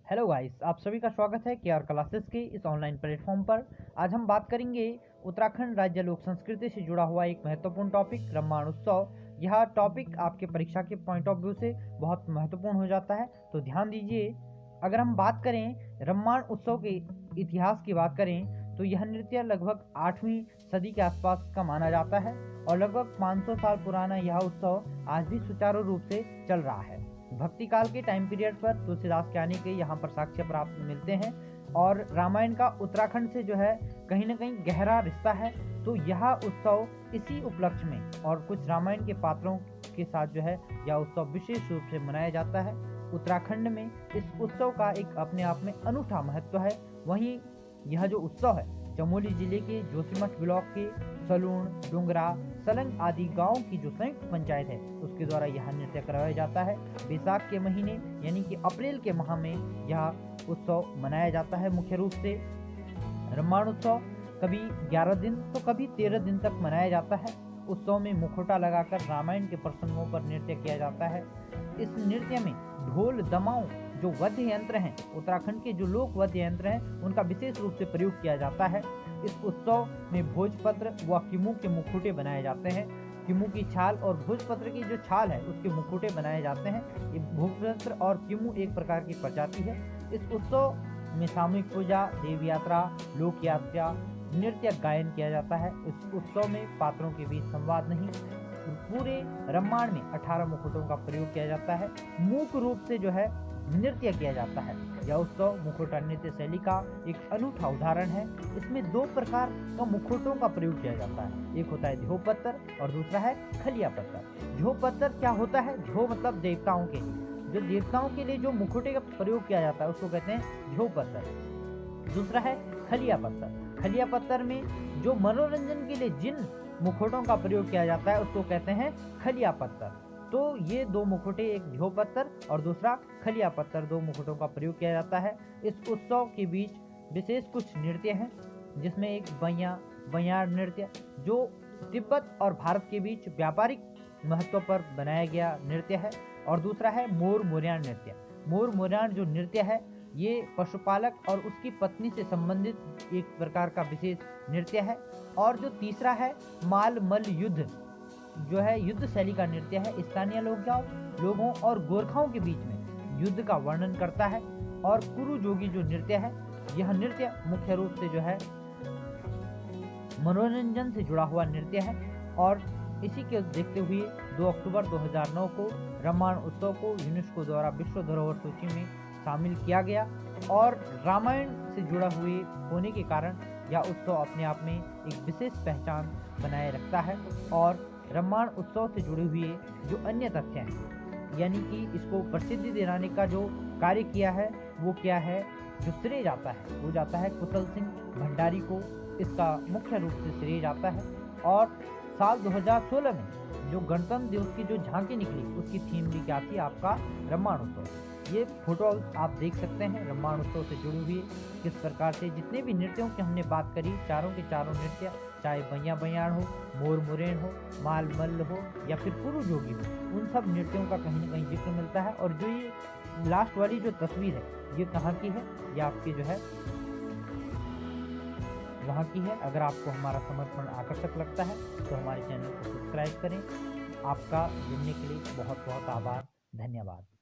Hello guys, आप सभी का स्वागत है केआर क्लासेस के इस ऑनलाइन प्लेटफॉर्म पर। आज हम बात करेंगे उत्तराखंड राज्य लोक संस्कृति से जुड़ा हुआ एक महत्वपूर्ण टॉपिक रम्माण उत्सव। यह टॉपिक आपके परीक्षा के पॉइंट ऑफ व्यू से बहुत महत्वपूर्ण हो जाता है, तो ध्यान दीजिए। अगर हम बात करें रम्माण उत्सव के इतिहास की बात करें तो यह नृत्य लगभग 8वीं सदी के आसपास का माना जाता है और लगभग 500 साल पुराना यह उत्सव आज भी सुचारू रूप से चल रहा है। भक्ति काल के टाइम पीरियड पर तुलसीदास के आने के यहाँ पर साक्ष्य प्राप्त मिलते हैं और रामायण का उत्तराखंड से जो है कहीं ना कहीं गहरा रिश्ता है। तो यह उत्सव इसी उपलक्ष्य में और कुछ रामायण के पात्रों के साथ जो है यह उत्सव विशेष रूप से मनाया जाता है। उत्तराखंड में इस उत्सव का एक अपने आप में अनूठा महत्व है। वहीं यह जो उत्सव है चमोली जिले के जोशीमठ ब्लॉक के सलूण, डुंगरा, सलंग आदि गांव की जो संयुक्त पंचायत है उसके द्वारा यह नृत्य करवाया जाता है। बैसाख के महीने यानी कि अप्रैल के माह में यह उत्सव मनाया जाता है। मुख्य रूप से रम्माण उत्सव कभी 11 दिन तो कभी 13 दिन तक मनाया जाता है। उत्सव में मुखौटा लगाकर रामायण के प्रसंगों पर नृत्य किया जाता है। इस नृत्य में ढोल, दमाऊ जो वाद्य यंत्र हैं, उत्तराखंड के जो लोक वाद्य यंत्र हैं उनका विशेष रूप से प्रयोग किया जाता है। इस उत्सव में भोजपत्र व किमू के मुखौटे बनाए जाते हैं। किमू की छाल और भोजपत्र की जो छाल है उसके मुखौटे बनाए जाते हैं। ये भोजपत्र और किमू एक प्रकार की प्रजाति है। इस उत्सव में सामूहिक पूजा, देव यात्रा, लोक यात्रा, नृत्य गायन किया जाता है। इस उत्सव में पात्रों के बीच संवाद नहीं, पूरे रम्माण में 18 मुकुटों का प्रयोग किया जाता है। मुख्य रूप से जो है नृत्य किया जाता है। यह उत्सव मुखौटा नृत्य शैली का एक अनूठा उदाहरण है। इसमें दो प्रकार का मुखौटों का प्रयोग किया जाता है। एक होता है ध्यो पत्थर और दूसरा है खलिया पत्थर। ध्यो पत्थर क्या होता है? ध्यो मतलब देवताओं के लिए, जो देवताओं के लिए जो मुखौटे का प्रयोग किया जाता है उसको कहते हैं ध्यो पत्थर। दूसरा है खलिया पत्थर। खलिया पत्थर में जो मनोरंजन के लिए जिन मुखौटों का प्रयोग किया जाता है उसको कहते हैं खलिया पत्थर। तो ये दो मुखौटे, एक ध्यो पत्थर और दूसरा खलिया पत्थर, दो मुखौटों का प्रयोग किया जाता है। इस उत्सव के बीच विशेष कुछ नृत्य हैं जिसमें एक बयार नृत्य जो तिब्बत और भारत के बीच व्यापारिक महत्व पर बनाया गया नृत्य है और दूसरा है मोर मोरियान नृत्य। मोर मोरियान जो नृत्य है ये पशुपालक और उसकी पत्नी से संबंधित एक प्रकार का विशेष नृत्य है। और जो तीसरा है माल मल्ल युद्ध, जो है युद्ध शैली का नृत्य है। स्थानीय लोगों और गोरखाओं के बीच में युद्ध का वर्णन करता है। और कुरु जोगी जो नृत्य है, यह नृत्य मुख्य रूप से जो है मनोरंजन से जुड़ा हुआ नृत्य है। और इसी के देखते हुए 2 अक्टूबर 2009 को रम्माण उत्सव को यूनेस्को द्वारा विश्व धरोहर सूची में शामिल किया गया। और रामायण से जुड़ा हुए होने के कारण यह उत्सव अपने आप में एक विशेष पहचान बनाए रखता है। और रम्माण उत्सव से जुड़े हुए जो अन्य तथ्य हैं, यानी कि इसको प्रसिद्धि दिलाने का जो कार्य किया है वो क्या है, जो श्रेय जाता है वो जाता है कुशल सिंह भंडारी को। इसका मुख्य रूप से श्रेय जाता है। और साल 2016 में जो गणतंत्र दिवस की जो झांकी निकली उसकी थीम भी क्या थी, आपका रम्माण उत्सव। ये फोटो आप देख सकते हैं रम्माण उत्सव से जुड़ी हुई किस प्रकार से जितने भी नृत्यों की हमने बात करी, चारों के चारों नृत्य, चाहे बयान हो, मोर मोरेन हो, माल मल्ल हो या फिर पुरु जोगी हो, उन सब नृत्यों का कहीं ना कहीं जिक्र मिलता है। और जो ये लास्ट वाली जो तस्वीर है ये कहाँ की है? ये आपकी जो है वहाँ की है। अगर आपको हमारा समर्पण आकर्षक लगता है तो हमारे चैनल को सब्सक्राइब करें। आपका जुड़ने के लिए बहुत बहुत आभार, धन्यवाद।